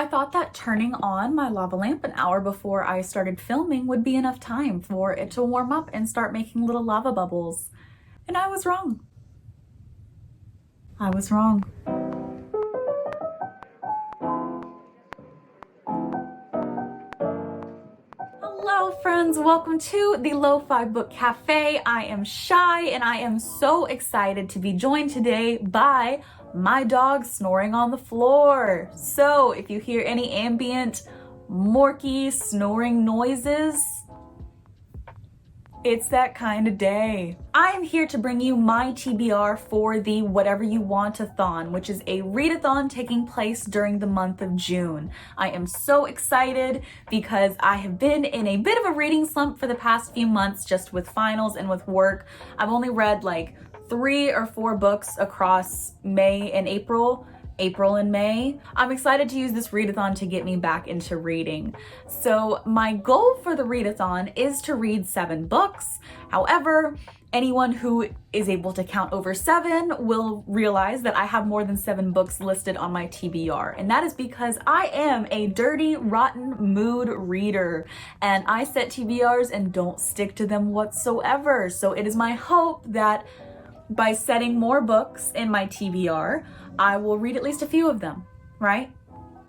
I thought that turning on my lava lamp an hour before I started filming would be enough time for it to warm up and start making little lava bubbles. And I was wrong. I was wrong. Hello friends, welcome to the Lo-Fi Book Cafe. I am Shy and I am so excited to be joined today by my dog snoring on the floor. So if you hear any ambient, morky, snoring noises, it's that kind of day. I am here to bring you my TBR for the Whatever-You-Want-A-Thon, which is a readathon taking place during the month of June. I am so excited because I have been in a bit of a reading slump for the past few months just with finals and with work. I've only read like 3 or 4 books across May and April and May. I'm excited to use this readathon to get me back into reading. So my goal for the readathon is to read 7 books. However, anyone who is able to count over 7 will realize that I have more than 7 books listed on my TBR. And that is because I am a dirty, rotten mood reader. And I set TBRs and don't stick to them whatsoever. So it is my hope that by setting more books in my TBR, I will read at least a few of them, right?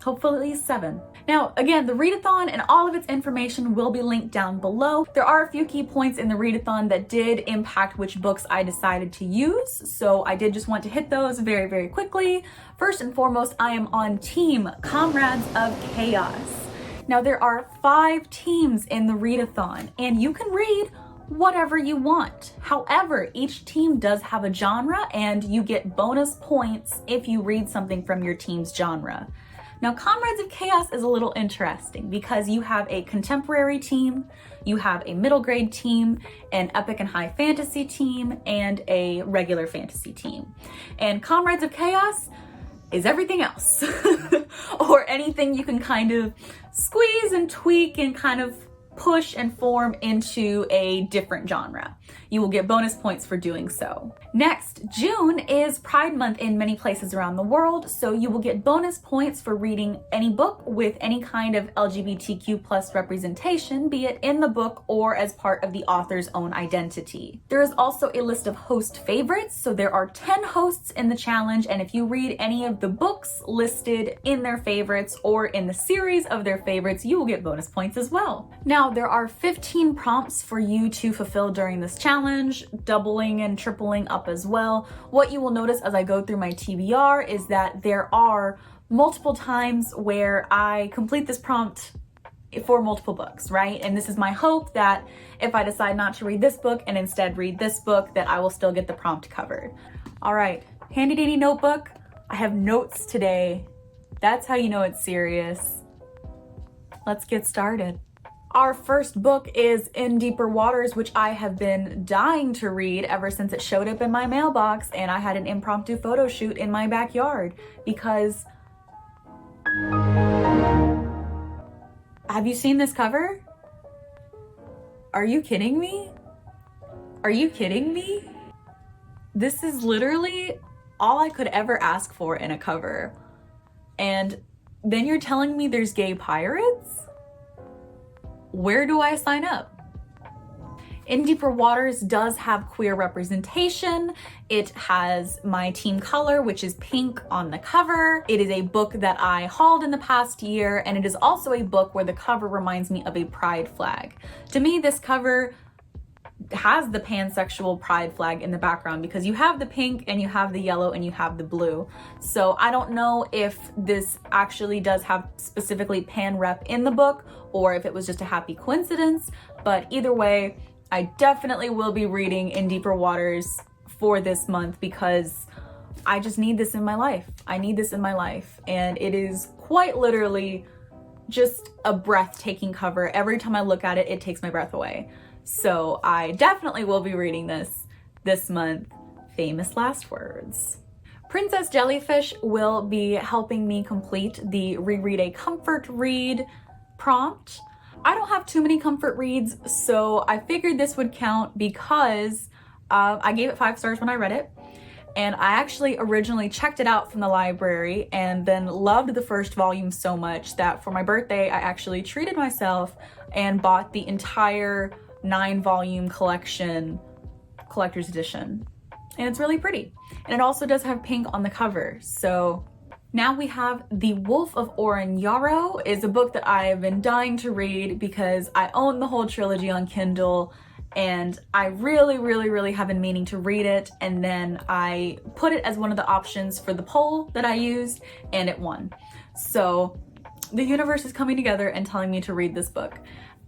Hopefully at least 7. Now, again, the readathon and all of its information will be linked down below. There are a few key points in the readathon that did impact which books I decided to use, so I did just want to hit those very, very quickly. First and foremost, I am on Team Comrades of Chaos. Now, there are 5 teams in the readathon, and you can read whatever you want. However, each team does have a genre and you get bonus points if you read something from your team's genre. Now, Comrades of Chaos is a little interesting because you have a contemporary team, you have a middle grade team, an epic and high fantasy team, and a regular fantasy team. And Comrades of Chaos is everything else or anything you can kind of squeeze and tweak and kind of push and form into a different genre. You will get bonus points for doing so. Next, June is Pride Month in many places around the world, so you will get bonus points for reading any book with any kind of LGBTQ plus representation, be it in the book or as part of the author's own identity. There is also a list of host favorites, so there are 10 hosts in the challenge, and if you read any of the books listed in their favorites or in the series of their favorites, you will get bonus points as well. Now, there are 15 prompts for you to fulfill during this challenge, doubling and tripling up as well. What you will notice as I go through my TBR is that there are multiple times where I complete this prompt for multiple books, right? And this is my hope that if I decide not to read this book and instead read this book, that I will still get the prompt covered. All right, handy dandy notebook. I have notes today. That's how you know it's serious. Let's get started. Our first book is In Deeper Waters, which I have been dying to read ever since it showed up in my mailbox and I had an impromptu photo shoot in my backyard because... Have you seen this cover? Are you kidding me? Are you kidding me? This is literally all I could ever ask for in a cover. And then you're telling me there's gay pirates? Where do I sign up? In Deeper Waters does have queer representation. It has my team color, which is pink on the cover. It is a book that I hauled in the past year, and it is also a book where the cover reminds me of a pride flag. To me, this cover has the pansexual pride flag in the background because you have the pink and you have the yellow and you have the blue. So I don't know if this actually does have specifically pan rep in the book or if it was just a happy coincidence, but either way, I definitely will be reading In Deeper Waters for this month because I just need this in my life. I need this in my life, and it is quite literally just a breathtaking cover. Every time I look at it, it takes my breath away. So I definitely will be reading this month. Famous last words. Princess Jellyfish will be helping me complete the reread a comfort read prompt. I don't have too many comfort reads, so I figured this would count because I gave it 5 stars when I read it. And I actually originally checked it out from the library and then loved the first volume so much that for my birthday, I actually treated myself and bought the entire 9-volume collection, collector's edition. And it's really pretty. And it also does have pink on the cover. So now we have The Wolf of Oren Yarrow. Is a book that I have been dying to read because I own the whole trilogy on Kindle and I really have been meaning to read it, and then I put it as one of the options for the poll that I used and it won. So the universe is coming together and telling me to read this book,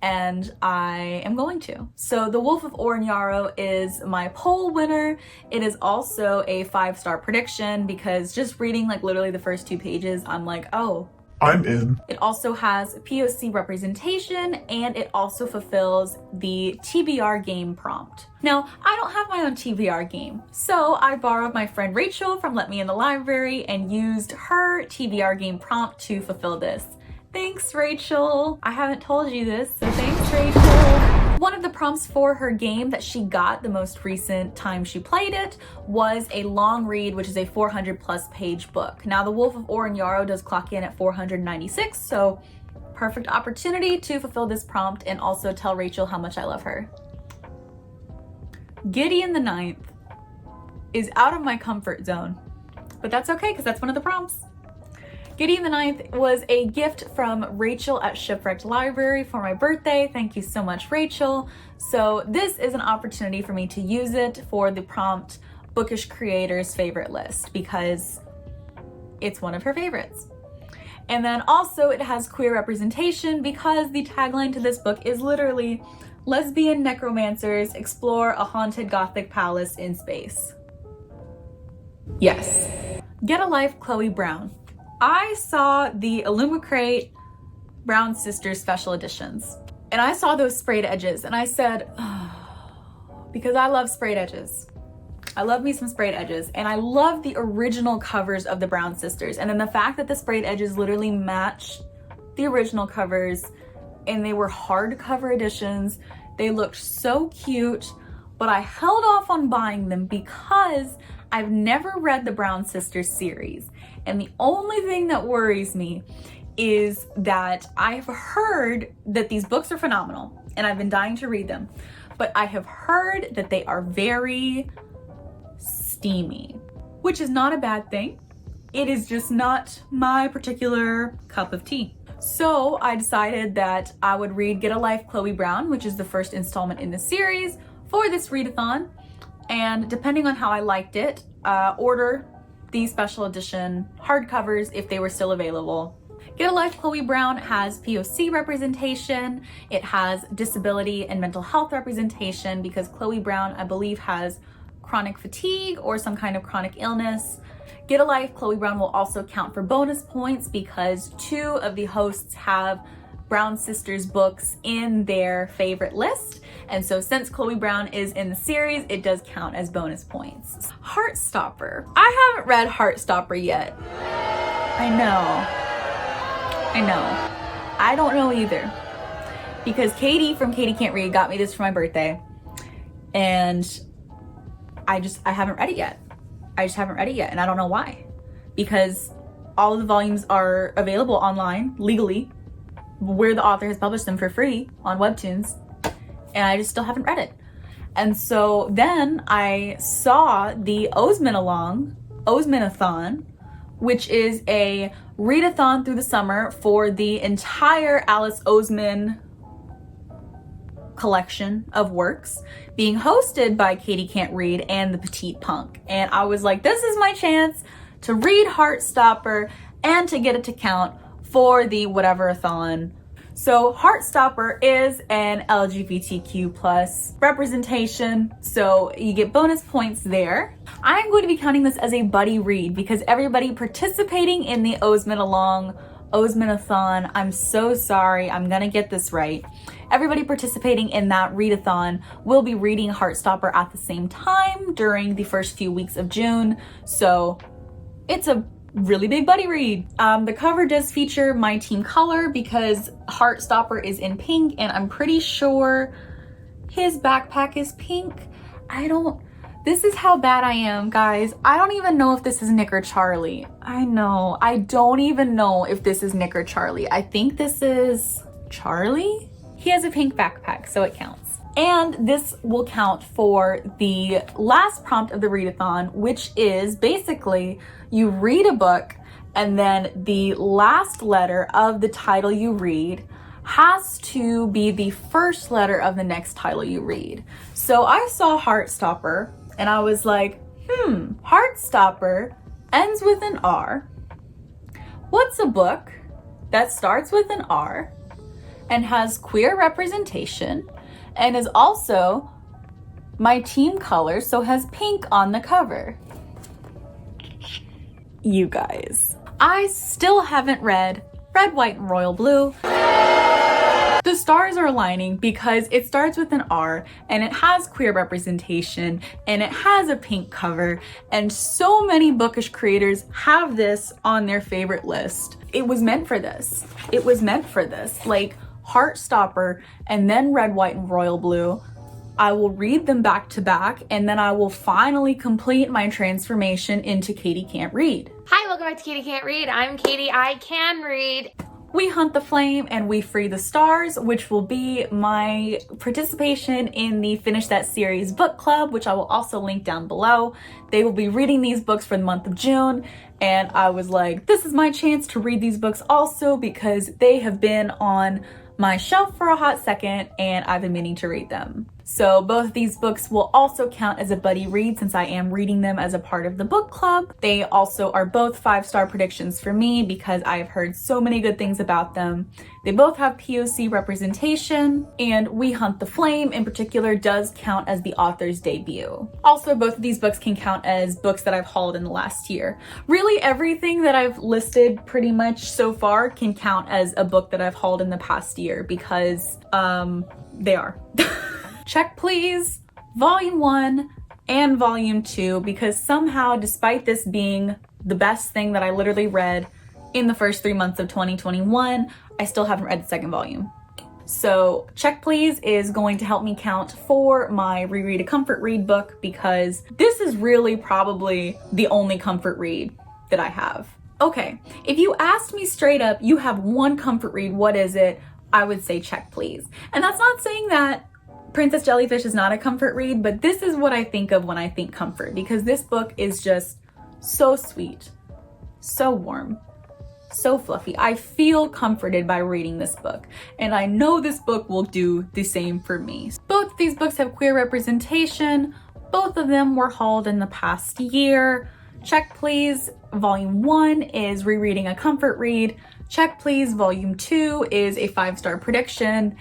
and I am going to. So The Wolf of Oren Yarrow is my poll winner. It is also a 5-star prediction because just reading like literally the first 2 pages, I'm like, oh, I'm in. It also has POC representation and it also fulfills the TBR game prompt. Now, I don't have my own TBR game, so I borrowed my friend Rachel from Let Me in the Library and used her TBR game prompt to fulfill this. Thanks, Rachel. I haven't told you this, so thanks, Rachel. One of the prompts for her game that she got the most recent time she played it was a long read, which is a 400+ page book. Now, The Wolf of Oren Yarrow does clock in at 496, so perfect opportunity to fulfill this prompt and also tell Rachel how much I love her. Gideon the Ninth is out of my comfort zone, but that's okay because that's one of the prompts. Gideon the Ninth was a gift from Rachel at Shipwrecked Library for my birthday. Thank you so much, Rachel. So this is an opportunity for me to use it for the prompt Bookish Creators favorite list because it's one of her favorites. And then also it has queer representation because the tagline to this book is literally lesbian necromancers explore a haunted Gothic palace in space. Yes. Get a Life, Chloe Brown. I saw the Illumicrate Brown Sisters special editions and I saw those sprayed edges and I said, oh, because I love sprayed edges. I love me some sprayed edges and I love the original covers of the Brown Sisters. And then the fact that the sprayed edges literally match the original covers and they were hardcover editions, they looked so cute, but I held off on buying them because I've never read the Brown Sisters series. And the only thing that worries me is that I've heard that these books are phenomenal and I've been dying to read them, but I have heard that they are very steamy, which is not a bad thing. It is just not my particular cup of tea. So I decided that I would read Get a Life, Chloe Brown, which is the first installment in the series for this readathon. And depending on how I liked it, order the special edition hardcovers if they were still available. Get a Life, Chloe Brown has POC representation. It has disability and mental health representation because Chloe Brown, I believe, has chronic fatigue or some kind of chronic illness. Get a Life, Chloe Brown will also count for bonus points because 2 of the hosts have Brown Sisters books in their favorite list. And so since Chloe Brown is in the series, it does count as bonus points. Heartstopper. I haven't read Heartstopper yet. I know. I don't know either. Because Katie from Katie Can't Read got me this for my birthday. And I haven't read it yet. I just haven't read it yet and I don't know why. Because all of the volumes are available online, legally, where the author has published them for free on Webtoons. And I just still haven't read it. And so then I saw the Osmanathon, which is a readathon through the summer for the entire Alice Oseman collection of works being hosted by Katie Can't Read and the Petite Punk. And I was like, this is my chance to read Heartstopper and to get it to count for the Whatever-a-Thon. So Heartstopper is an LGBTQ plus representation, so you get bonus points there. I'm going to be counting this as a buddy read because everybody participating in the Osmanathon, I'm so sorry, I'm gonna get this right. Everybody participating in that readathon will be reading Heartstopper at the same time during the first few weeks of June, so it's a really big buddy read. The cover does feature my team color because Heartstopper is in pink and I'm pretty sure his backpack is pink. This is how bad I am, guys. I don't even know if this is Nick or Charlie. I know. I don't even know if this is Nick or Charlie. I think this is Charlie? He has a pink backpack, so it counts. And this will count for the last prompt of the readathon, which is basically you read a book and then the last letter of the title you read has to be the first letter of the next title you read. So I saw Heartstopper and I was like, Heartstopper ends with an R. What's a book that starts with an R and has queer representation and is also my team color, so has pink on the cover? You guys, I still haven't read Red, White, and Royal Blue. The stars are aligning because it starts with an R and it has queer representation and it has a pink cover, and so many bookish creators have this on their favorite list. It was meant for this. It was meant for this. Like Heartstopper and then Red, White, and Royal Blue. I will read them back to back and then I will finally complete my transformation into Katie Can't Read. Hi, welcome back to Katie Can't Read. I'm Katie, I can read. We hunt the flame and we free the stars, which will be my participation in the Finish That Series book club, which I will also link down below. They will be reading these books for the month of June, and I was like, this is my chance to read these books also because they have been on my shelf for a hot second and I've been meaning to read them. So both of these books will also count as a buddy read since I am reading them as a part of the book club. They also are both 5-star predictions for me because I have heard so many good things about them. They both have POC representation, and We Hunt the Flame in particular does count as the author's debut. Also, both of these books can count as books that I've hauled in the last year. Really, everything that I've listed pretty much so far can count as a book that I've hauled in the past year because they are. Check Please, Volume 1 and Volume 2, because somehow, despite this being the best thing that I literally read in the first 3 months of 2021, I still haven't read the second volume. So Check Please is going to help me count for my Reread a Comfort Read book because this is really probably the only comfort read that I have. Okay, if you asked me straight up, you have one comfort read, what is it? I would say Check Please. And that's not saying that Princess Jellyfish is not a comfort read, but this is what I think of when I think comfort, because this book is just so sweet, so warm, so fluffy. I feel comforted by reading this book, and I know this book will do the same for me. Both of these books have queer representation. Both of them were hauled in the past year. Check Please Volume 1 is rereading a comfort read. Check Please Volume 2 is a 5-star prediction.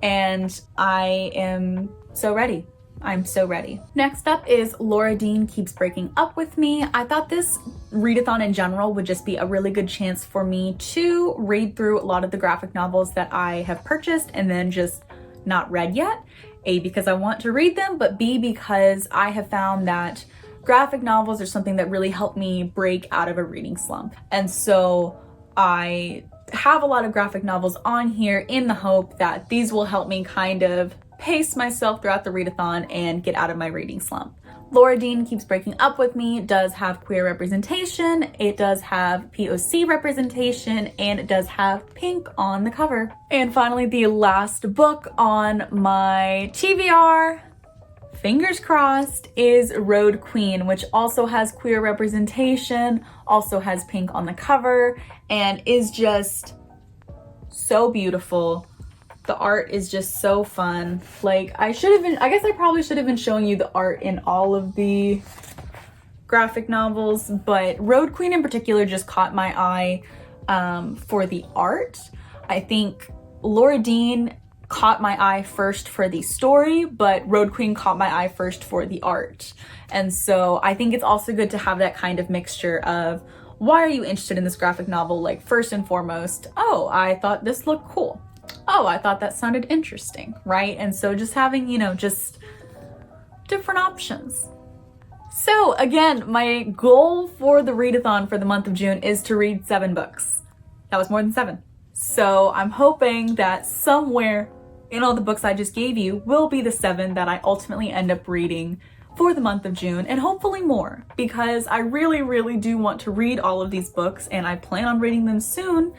And I am so ready. I'm so ready. Next up is Laura Dean Keeps Breaking Up With Me. I thought this readathon in general would just be a really good chance for me to read through a lot of the graphic novels that I have purchased and then just not read yet. A, because I want to read them, but B, because I have found that graphic novels are something that really help me break out of a reading slump. And so I have a lot of graphic novels on here in the hope that these will help me kind of pace myself throughout the readathon and get out of my reading slump. Laura Dean Keeps Breaking Up With Me does have queer representation, it does have POC representation, and it does have pink on the cover. And finally, the last book on my TBR, fingers crossed, is Road Queen, which also has queer representation, also has pink on the cover, and is just so beautiful. The art is just so fun. Like, I guess I probably should have been showing you the art in all of the graphic novels, but Road Queen in particular just caught my eye for the art. I think Laura Dean caught my eye first for the story, but Road Queen caught my eye first for the art. And so I think it's also good to have that kind of mixture of, why are you interested in this graphic novel? Like, first and foremost, oh, I thought this looked cool. Oh, I thought that sounded interesting, right? And so just having, you know, just different options. So again, my goal for the readathon for the month of June is to read 7 books. That was more than 7. So I'm hoping that somewhere in all the books I just gave you will be the 7 that I ultimately end up reading for the month of June, and hopefully more, because I really do want to read all of these books and I plan on reading them soon.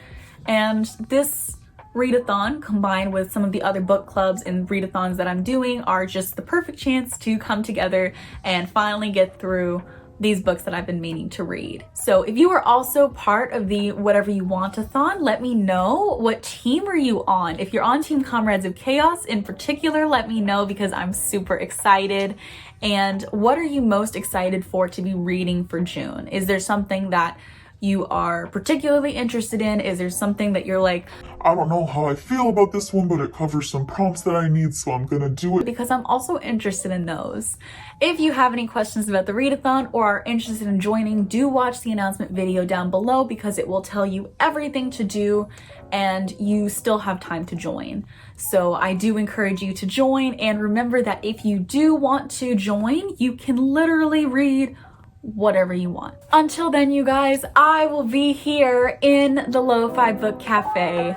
And this readathon, combined with some of the other book clubs and readathons that I'm doing, are just the perfect chance to come together and finally get through these books that I've been meaning to read. So if you are also part of the Whatever You Want-A-Thon, let me know. What team are you on? If you're on Team Comrades of Chaos in particular, let me know, because I'm super excited. And what are you most excited for to be reading for June? Is there something that you are particularly interested in? Is there something that you're like, I don't know how I feel about this one, but it covers some prompts that I need, so I'm gonna do it? Because I'm also interested in those. If you have any questions about the readathon or are interested in joining, do watch the announcement video down below, because it will tell you everything to do and you still have time to join. So I do encourage you to join, and remember that if you do want to join, you can literally read whatever you want. Until then, you guys, I will be here in the Lo-Fi Book Cafe